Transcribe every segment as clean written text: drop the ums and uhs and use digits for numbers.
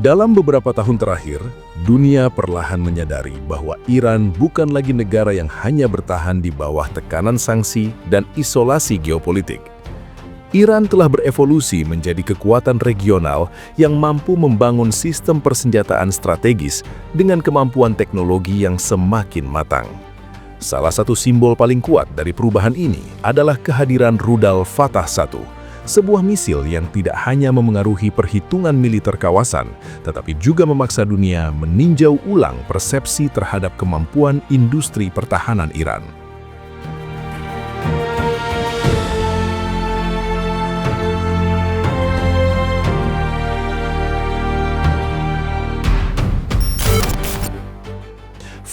Dalam beberapa tahun terakhir, dunia perlahan menyadari bahwa Iran bukan lagi negara yang hanya bertahan di bawah tekanan sanksi dan isolasi geopolitik. Iran telah berevolusi menjadi kekuatan regional yang mampu membangun sistem persenjataan strategis dengan kemampuan teknologi yang semakin matang. Salah satu simbol paling kuat dari perubahan ini adalah kehadiran rudal Fatah 1. Sebuah misil yang tidak hanya memengaruhi perhitungan militer kawasan, tetapi juga memaksa dunia meninjau ulang persepsi terhadap kemampuan industri pertahanan Iran.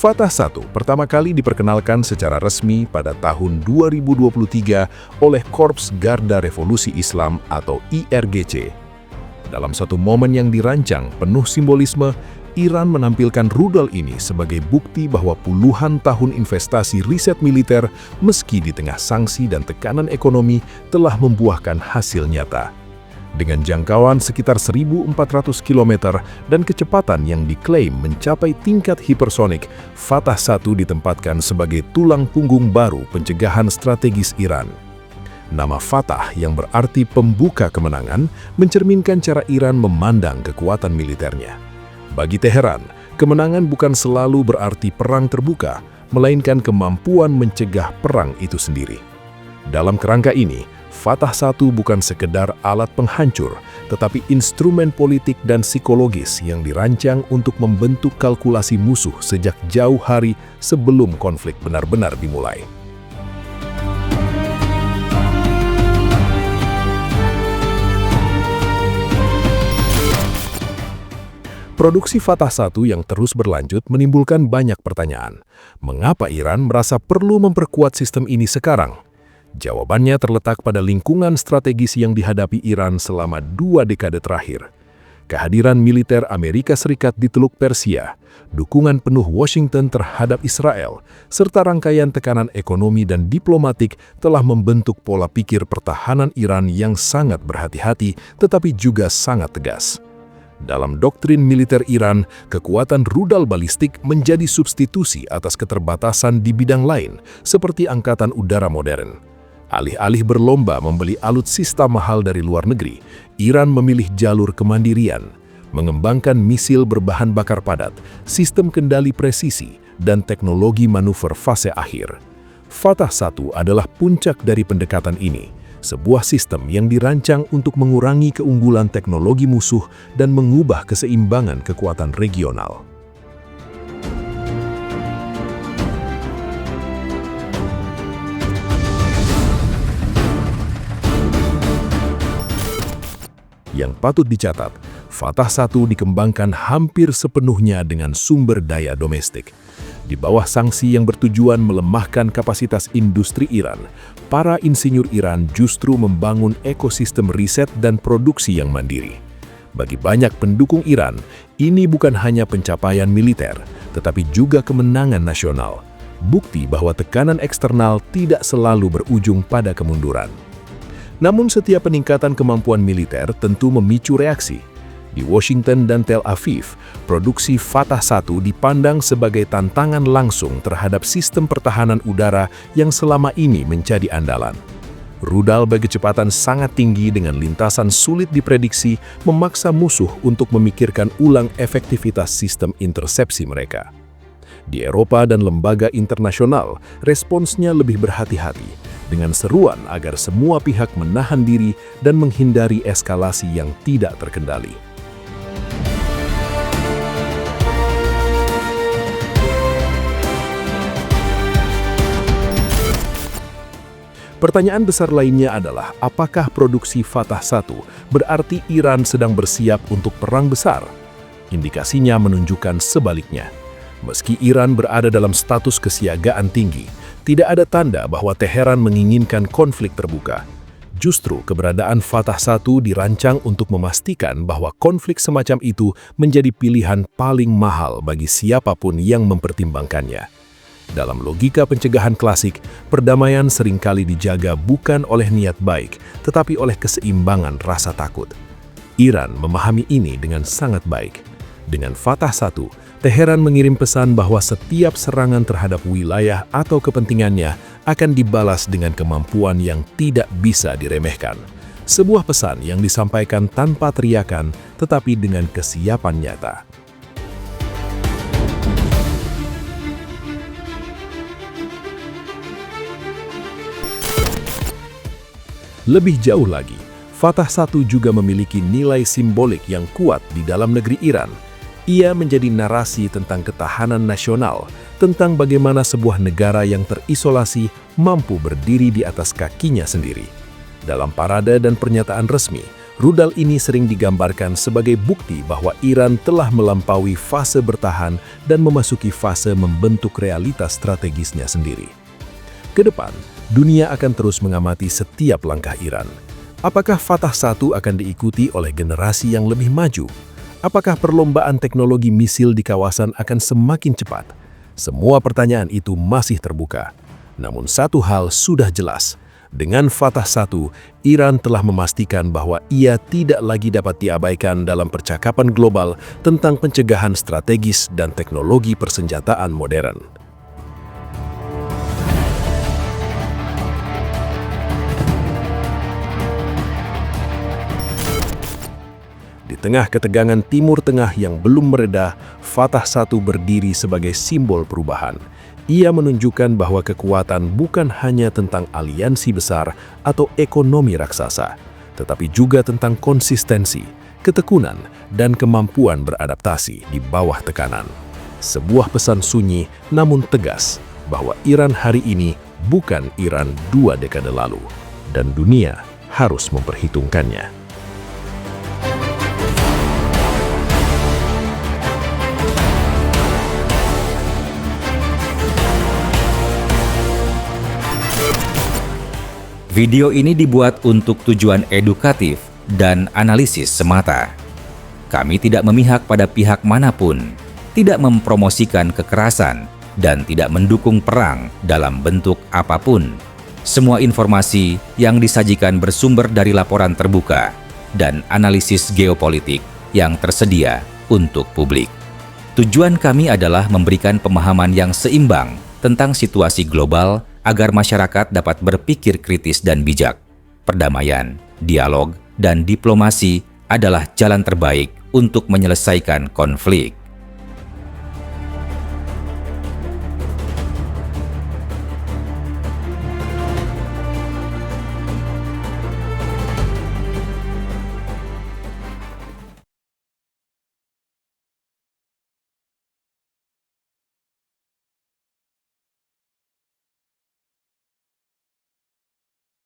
Fatah 1 pertama kali diperkenalkan secara resmi pada tahun 2023 oleh Korps Garda Revolusi Islam atau IRGC. Dalam satu momen yang dirancang penuh simbolisme, Iran menampilkan rudal ini sebagai bukti bahwa puluhan tahun investasi riset militer meski di tengah sanksi dan tekanan ekonomi telah membuahkan hasil nyata. Dengan jangkauan sekitar 1.400 km dan kecepatan yang diklaim mencapai tingkat hipersonik, Fatah 1 ditempatkan sebagai tulang punggung baru pencegahan strategis Iran. Nama Fatah yang berarti pembuka kemenangan mencerminkan cara Iran memandang kekuatan militernya. Bagi Teheran, kemenangan bukan selalu berarti perang terbuka, melainkan kemampuan mencegah perang itu sendiri. Dalam kerangka ini, Fatah 1 bukan sekedar alat penghancur, tetapi instrumen politik dan psikologis yang dirancang untuk membentuk kalkulasi musuh sejak jauh hari sebelum konflik benar-benar dimulai. Produksi Fatah 1 yang terus berlanjut menimbulkan banyak pertanyaan. Mengapa Iran merasa perlu memperkuat sistem ini sekarang? Jawabannya terletak pada lingkungan strategis yang dihadapi Iran selama 2 dekade terakhir. Kehadiran militer Amerika Serikat di Teluk Persia, dukungan penuh Washington terhadap Israel, serta rangkaian tekanan ekonomi dan diplomatik telah membentuk pola pikir pertahanan Iran yang sangat berhati-hati tetapi juga sangat tegas. Dalam doktrin militer Iran, kekuatan rudal balistik menjadi substitusi atas keterbatasan di bidang lain, seperti angkatan udara modern. Alih-alih berlomba membeli alutsista mahal dari luar negeri, Iran memilih jalur kemandirian, mengembangkan misil berbahan bakar padat, sistem kendali presisi, dan teknologi manuver fase akhir. Fatah 1 adalah puncak dari pendekatan ini, sebuah sistem yang dirancang untuk mengurangi keunggulan teknologi musuh dan mengubah keseimbangan kekuatan regional. Yang patut dicatat, Fatah 1 dikembangkan hampir sepenuhnya dengan sumber daya domestik. Di bawah sanksi yang bertujuan melemahkan kapasitas industri Iran, para insinyur Iran justru membangun ekosistem riset dan produksi yang mandiri. Bagi banyak pendukung Iran, ini bukan hanya pencapaian militer, tetapi juga kemenangan nasional. Bukti bahwa tekanan eksternal tidak selalu berujung pada kemunduran. Namun setiap peningkatan kemampuan militer tentu memicu reaksi. Di Washington dan Tel Aviv, produksi Fatah 1 dipandang sebagai tantangan langsung terhadap sistem pertahanan udara yang selama ini menjadi andalan. Rudal berkecepatan sangat tinggi dengan lintasan sulit diprediksi memaksa musuh untuk memikirkan ulang efektivitas sistem intersepsi mereka. Di Eropa dan lembaga internasional, responsnya lebih berhati-hati, dengan seruan agar semua pihak menahan diri dan menghindari eskalasi yang tidak terkendali. Pertanyaan besar lainnya adalah, apakah produksi Fatah 1 berarti Iran sedang bersiap untuk perang besar? Indikasinya menunjukkan sebaliknya. Meski Iran berada dalam status kesiagaan tinggi, tidak ada tanda bahwa Teheran menginginkan konflik terbuka. Justru keberadaan Fatah 1 dirancang untuk memastikan bahwa konflik semacam itu menjadi pilihan paling mahal bagi siapapun yang mempertimbangkannya. Dalam logika pencegahan klasik, perdamaian seringkali dijaga bukan oleh niat baik, tetapi oleh keseimbangan rasa takut. Iran memahami ini dengan sangat baik. Dengan Fatah 1, Teheran mengirim pesan bahwa setiap serangan terhadap wilayah atau kepentingannya akan dibalas dengan kemampuan yang tidak bisa diremehkan. Sebuah pesan yang disampaikan tanpa teriakan, tetapi dengan kesiapan nyata. Lebih jauh lagi, Fatah 1 juga memiliki nilai simbolik yang kuat di dalam negeri Iran. Ia menjadi narasi tentang ketahanan nasional, tentang bagaimana sebuah negara yang terisolasi mampu berdiri di atas kakinya sendiri. Dalam parade dan pernyataan resmi, rudal ini sering digambarkan sebagai bukti bahwa Iran telah melampaui fase bertahan dan memasuki fase membentuk realitas strategisnya sendiri. Kedepan, dunia akan terus mengamati setiap langkah Iran. Apakah Fatah 1 akan diikuti oleh generasi yang lebih maju? Apakah perlombaan teknologi misil di kawasan akan semakin cepat? Semua pertanyaan itu masih terbuka. Namun satu hal sudah jelas. Dengan Fatah 1, Iran telah memastikan bahwa ia tidak lagi dapat diabaikan dalam percakapan global tentang pencegahan strategis dan teknologi persenjataan modern. Di tengah ketegangan Timur Tengah yang belum mereda, Fatah 1 berdiri sebagai simbol perubahan. Ia menunjukkan bahwa kekuatan bukan hanya tentang aliansi besar atau ekonomi raksasa, tetapi juga tentang konsistensi, ketekunan, dan kemampuan beradaptasi di bawah tekanan. Sebuah pesan sunyi namun tegas bahwa Iran hari ini bukan Iran 2 dekade lalu, dan dunia harus memperhitungkannya. Video ini dibuat untuk tujuan edukatif dan analisis semata. Kami tidak memihak pada pihak manapun, tidak mempromosikan kekerasan, dan tidak mendukung perang dalam bentuk apapun. Semua informasi yang disajikan bersumber dari laporan terbuka dan analisis geopolitik yang tersedia untuk publik. Tujuan kami adalah memberikan pemahaman yang seimbang tentang situasi global agar masyarakat dapat berpikir kritis dan bijak. Perdamaian, dialog, dan diplomasi adalah jalan terbaik untuk menyelesaikan konflik.